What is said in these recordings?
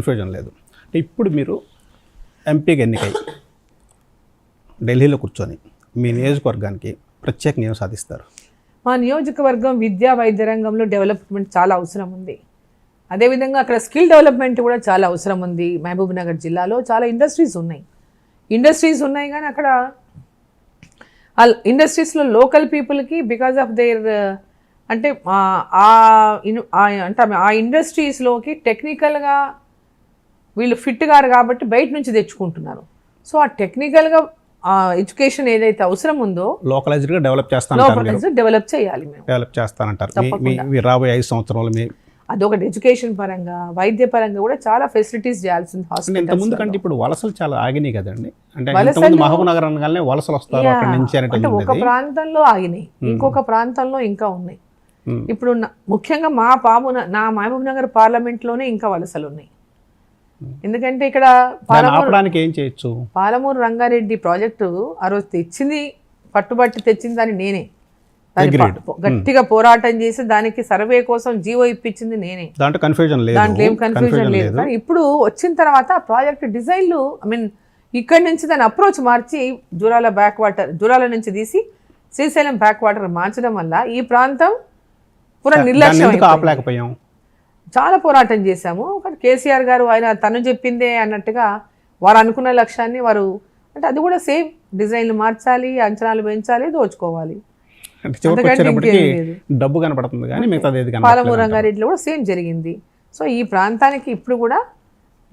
Confusion లేదు. ఇప్పుడు మీరు ఎంపీకి ఎన్నికై ఢిల్లీలో కూర్చొని మీ నియోజకవర్గానికి ప్రత్యేకంగా ఏం సాధిస్తారు? మా నియోజకవర్గం విద్యా వైద్య రంగంలో డెవలప్మెంట్ చాలా అవసరం ఉంది. అదేవిధంగా అక్కడ స్కిల్ డెవలప్మెంట్ కూడా చాలా అవసరం ఉంది. మహబూబ్ నగర్ జిల్లాలో చాలా ఇండస్ట్రీస్ ఉన్నాయి కానీ అక్కడ ఆ ఇండస్ట్రీస్లో లోకల్ పీపుల్కి బికాజ్ ఆఫ్ దేర్ అంటే ఆ ఇండస్ట్రీస్లోకి టెక్నికల్గా వీళ్ళు ఫిట్ గారు కాబట్టి బయట నుంచి తెచ్చుకుంటున్నారు. సో ఆ టెక్నికల్గా ఎడ్యుకేషన్ ఏదైతే అవసరం ఉందో లోకలైజ్డ్గా డెవలప్ చేయాలి. మేము డెవలప్ చేస్తానంటారు. రాబోయే 5 సంవత్సరాలు అదొకటి ఎడ్యుకేషన్ పరంగా వైద్య పరంగా కూడా చాలా ఫెసిలిటీస్ చేయాల్సింది. ఇంతకుముందు కంటే ఇప్పుడు వలసలు చాలా ఆగినాయి కదండి. అంటే మహబూబ్ నగర్ అనగానే వలసలు వస్తారు అక్కడి నుంచి అంటే ఒక ప్రాంతంలో ఆగినాయి, ఇంకొక ప్రాంతంలో ఇంకా ఉన్నాయి. ఇప్పుడు ముఖ్యంగా నా మహబూబ్ నగర్ పార్లమెంట్లోనే ఇంకా వలసలు ఉన్నాయి. ఎందుకంటే ఇక్కడ ఏం చేయొచ్చు, పాలమూరు రంగారెడ్డి ప్రాజెక్టు ఆ రోజు పట్టుబట్టి తెచ్చింది దాన్ని నేనే. గట్టిగా పోరాటం చేసి దానికి సర్వే కోసం జీవో ఇప్పించింది నేనే. దాంట్లో ఏం కన్ఫ్యూజన్ లేదు. కానీ ఇప్పుడు వచ్చిన తర్వాత ప్రాజెక్ట్ డిజైన్లు ఇక్కడి నుంచి దాని అప్రోచ్ మార్చి జూరాల నుంచి తీసి శ్రీశైలం బ్యాక్ వాటర్ మార్చడం వల్ల ఈ ప్రాంతం పూరా నిర్లక్ష్యం. చాలా పోరాటం చేశాము. కానీ కేసీఆర్ గారు ఆయన తను చెప్పిందే అన్నట్టుగా వారు అనుకున్న లక్ష్యాన్ని వారు అంటే అది కూడా సేమ్ డిజైన్లు మార్చాలి, అంచనాలు పెంచాలి, దోచుకోవాలి. డబ్బు కనపడుతుంది కానీ పాలమూరు రంగారెడ్డిలో కూడా సేమ్ జరిగింది. సో ఈ ప్రాంతానికి ఇప్పుడు కూడా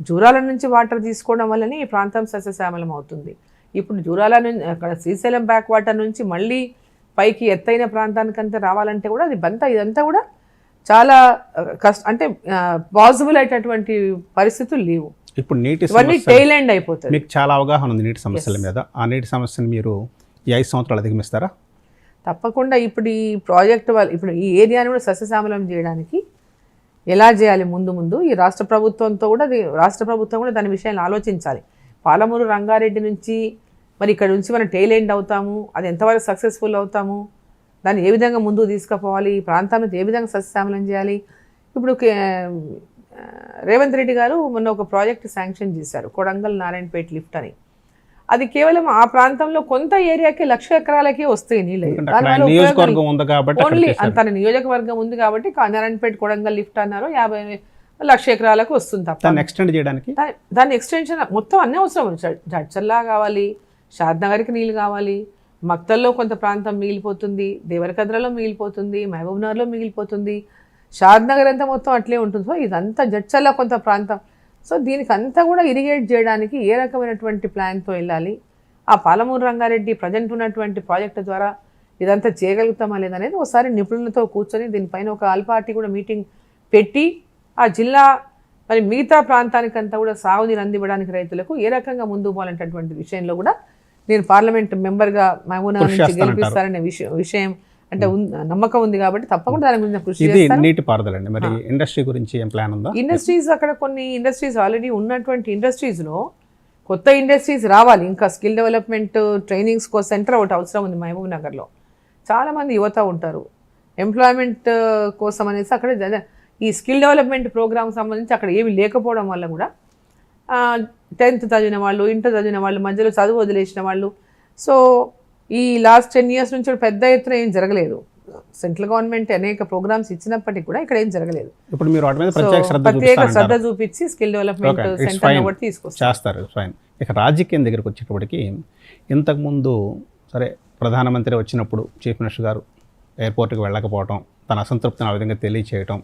జూరాల నుంచి వాటర్ తీసుకోవడం వల్లనే ఈ ప్రాంతం సస్యశ్యామలం అవుతుంది. ఇప్పుడు జూరాల నుంచి అక్కడ శ్రీశైలం బ్యాక్ వాటర్ నుంచి మళ్ళీ పైకి ఎత్తైన ప్రాంతానికంతా రావాలంటే కూడా ఇదంతా కూడా చాలా అంటే పాసిబుల్ అయినటువంటి పరిస్థితులు లేవు. ఇప్పుడు నీటి టైల్ ఎండ్ అయిపోతుంది. మీకు చాలా అవగాహన ఉంది నీటి సమస్యల మీద. ఆ నీటి సమస్యను మీరు ఈ 5 సంవత్సరాలు అధిగమిస్తారా? తప్పకుండా. ఇప్పుడు ఈ ప్రాజెక్ట్ ఇప్పుడు ఈ ఏరియాని కూడా సస్యశ్యామలం చేయడానికి ఎలా చేయాలి ముందు ఈ రాష్ట్ర ప్రభుత్వం కూడా దాని విషయాన్ని ఆలోచించాలి. పాలమూరు రంగారెడ్డి నుంచి మరి ఇక్కడ నుంచి మనం టైల్ ఎండ్ అవుతాము, అది ఎంతవరకు సక్సెస్ఫుల్ అవుతాము, దాన్ని ఏ విధంగా ముందుకు తీసుకుపోవాలి, ఈ ప్రాంతాన్ని ఏ విధంగా సస్యశ్యామలం చేయాలి. ఇప్పుడు రేవంత్ రెడ్డి గారు మొన్న ఒక ప్రాజెక్ట్ శాంక్షన్ చేశారు, కొడంగల్ నారాయణపేట లిఫ్ట్ అని. అది కేవలం ఆ ప్రాంతంలో కొంత ఏరియాకి 1,00,000 ఎకరాలకే వస్తాయి నీళ్ళు. ఓన్లీ తన నియోజకవర్గం ఉంది కాబట్టి నారాయణపేట కొడంగల్ లిఫ్ట్ అన్నారు, 50,00,000 ఎకరాలకు వస్తుంది తప్ప. దాన్ని ఎక్స్టెన్షన్ మొత్తం అన్నీ అవసరం. జడ్చర్లా కావాలి, షాద్నగర్కి నీళ్ళు కావాలి, మక్తల్లో కొంత ప్రాంతం మిగిలిపోతుంది, దేవరకద్రలో మిగిలిపోతుంది, మహబూబ్నగర్లో మిగిలిపోతుంది, షాద్నగర్ అంతా మొత్తం అట్లే ఉంటుంది. సో ఇదంతా జడ్చర్లా కొంత ప్రాంతం. సో దీనికి అంతా కూడా ఇరిగేట్ చేయడానికి ఏ రకమైనటువంటి ప్లాన్తో వెళ్ళాలి, ఆ పాలమూరు రంగారెడ్డి ప్రజెంట్ ఉన్నటువంటి ప్రాజెక్టు ద్వారా ఇదంతా చేయగలుగుతామా లేదనేది ఒకసారి నిపుణులతో కూర్చొని దీనిపైన ఒక ఆల్ పార్టీ కూడా మీటింగ్ పెట్టి ఆ జిల్లా మరి మిగతా ప్రాంతానికంతా కూడా సాగునీరు అందివ్వడానికి రైతులకు ఏ రకంగా ముందుకు పోవాలనేటటువంటి విషయంలో కూడా నేను పార్లమెంట్ మెంబర్గా మహబూబ్నగర్ నుంచి గెలిపిస్తారనే విషయం అంటే నమ్మకం ఉంది కాబట్టి తప్పకుండా దాని గురించి కృషి చేస్తాను. నీటిపారుదల అండి, మరి ఇండస్ట్రీ గురించి ఏం ప్లాన్ ఉందా? ఇండస్ట్రీస్ అక్కడ కొన్ని ఇండస్ట్రీస్ ఆల్రెడీ ఉన్నటువంటి ఇండస్ట్రీస్లో కొత్త ఇండస్ట్రీస్ రావాలి. ఇంకా స్కిల్ డెవలప్మెంట్ ట్రైనింగ్స్ సెంటర్ ఒకటి అవసరం ఉంది మహబూబ్ నగర్లో. చాలామంది యువత ఉంటారు, ఎంప్లాయ్మెంట్ కోసం అనేసి అక్కడ ఈ స్కిల్ డెవలప్మెంట్ ప్రోగ్రామ్ సంబంధించి అక్కడ ఏమి లేకపోవడం వల్ల కూడా 10th చదివిన వాళ్ళు, ఇంటర్ చదివిన వాళ్ళు, మధ్యలో చదువు వదిలేసిన వాళ్ళు. సో ఈ లాస్ట్ 10 years నుంచి పెద్ద ఎత్తున ఏం జరగలేదు. సెంట్రల్ గవర్నమెంట్ అనేక ప్రోగ్రామ్స్ ఇచ్చినప్పటికీ కూడా ఇక్కడ ఏం జరగలేదు. ఇప్పుడు మీరు ప్రత్యేక శ్రద్ధ చూపించి స్కిల్ డెవలప్మెంట్ సెంటర్ ఒకటి తీసుకొస్తారు. ఇక రాజకీయం దగ్గరకు వచ్చేటప్పటికి ఇంతకుముందు సరే ప్రధానమంత్రి వచ్చినప్పుడు చీఫ్ మినిస్టర్ గారు ఎయిర్పోర్ట్కి వెళ్ళకపోవటం, తన అసంతృప్తిని ఆ విధంగా తెలియచేయటం,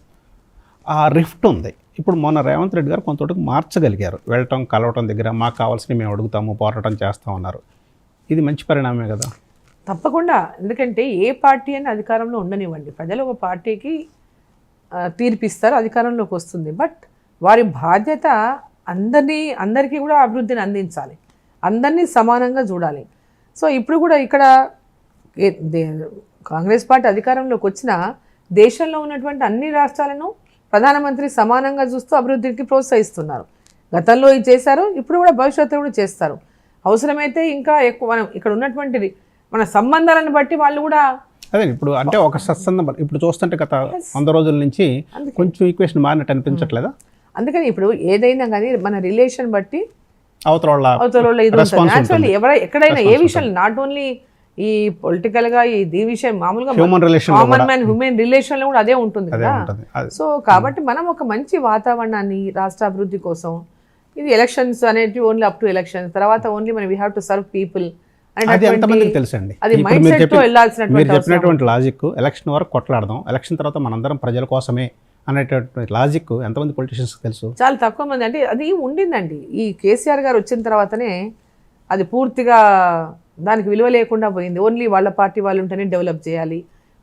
ఆ రిఫ్ట్ ఉంది. ఇప్పుడు మొన్న రేవంత్ రెడ్డి గారు కొంతవరకు మార్చగలిగారు, వెళ్ళటం కలవటం దగ్గర మాకు కావాల్సినవి మేము అడుగుతాము, పోరాటం చేస్తామన్నారు. ఇది మంచి పరిణామమే కదా? తప్పకుండా. ఎందుకంటే ఏ పార్టీ అని అధికారంలో ఉండనివ్వండి, ప్రజలు ఒక పార్టీకి తీర్పిస్తారు, అధికారంలోకి వస్తుంది. బట్ వారి బాధ్యత అందరికీ కూడా అభివృద్ధిని అందించాలి, అందరినీ సమానంగా చూడాలి. సో ఇప్పుడు కూడా ఇక్కడ కాంగ్రెస్ పార్టీ అధికారంలోకి వచ్చిన దేశంలో ఉన్నటువంటి అన్ని రాష్ట్రాలను ప్రధానమంత్రి సమానంగా చూస్తూ అభివృద్ధికి ప్రోత్సహిస్తున్నారు. గతంలో ఇది చేశారు, ఇప్పుడు కూడా భవిష్యత్తులో కూడా చేస్తారు. అవసరమైతే ఇంకా ఎక్కువ మనం ఇక్కడ ఉన్నటువంటి మన సంబంధాలను బట్టి వాళ్ళు కూడా అదే ఇప్పుడు అంటే ఒక సత్సందం ఇప్పుడు చూస్తుంటే గత 100 రోజుల నుంచి కొంచెం ఈక్వేషన్ మారినట్టు అనిపించట్లేదా? అందుకని ఇప్పుడు ఏదైనా కానీ మన రిలేషన్ బట్టి అవతల వాళ్ళ అవతల ఇది response న్యాచురల్లీ ఎక్కడైనా ఏ విషయం నాట్ ఓన్లీ ఈ పొలిటికల్ గా ఈ విషయం మామూలుగా human relation common man human relation లో కూడా అదే ఉంటుంది అదే కదా. ఉంటుంది. అది సో కాబట్టి మనం ఒక మంచి వాతావరణాన్ని రాష్ట్ర అభివృద్ధి కోసం, ఇది ఎలక్షన్స్ అనేటివి ఓన్లీ అప్ టు ఎలక్షన్స్, తర్వాత ఓన్లీ మనం we have to serve people అది ఎంతమందికి తెలుసండి? అది ఇప్పుడు మైండ్ మీరు సెట్ తో మీరు వెళ్ళాల్సినటువంటి అవసరం. చెప్పినటువంటి లాజిక్ ఎలక్షన్ వరకు కొట్లాడదాం, ఎలక్షన్ తర్వాత మనందరం ప్రజల కోసమే అనేటటువంటి లాజిక్ ఎంతమంది పొలిటీషియన్స్ తెలుసు? చాలా తక్కువ మంది. అంటే అది ఉండిందండి, ఈ కేసీఆర్ గారు వచ్చిన తర్వాతనే అది పూర్తిగా దానికి విలువ లేకుండా పోయింది. ఓన్లీ వాళ్ళ పార్టీ వాళ్ళు ఉంటేనే డెవలప్ చేయాలి,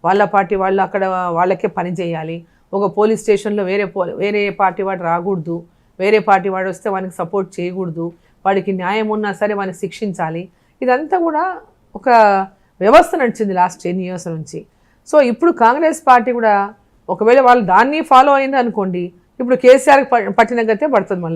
వాళ్ళ పార్టీ వాళ్ళు అక్కడ వాళ్ళకే పని చేయాలి, ఒక పోలీస్ స్టేషన్లో వేరే పార్టీ వాడు రాకూడదు, వేరే పార్టీ వాడు వస్తే వానికి సపోర్ట్ చేయకూడదు, వాడికి న్యాయం ఉన్నా సరే వానికి శిక్షించాలి. ఇదంతా కూడా ఒక వ్యవస్థ నడిచింది లాస్ట్ 10 years నుంచి. సో ఇప్పుడు కాంగ్రెస్ పార్టీ కూడా ఒకవేళ వాళ్ళు దాన్ని ఫాలో అయింది అనుకోండి, ఇప్పుడు కేసీఆర్ పట్టిన గతే పడుతుంది మళ్ళీ.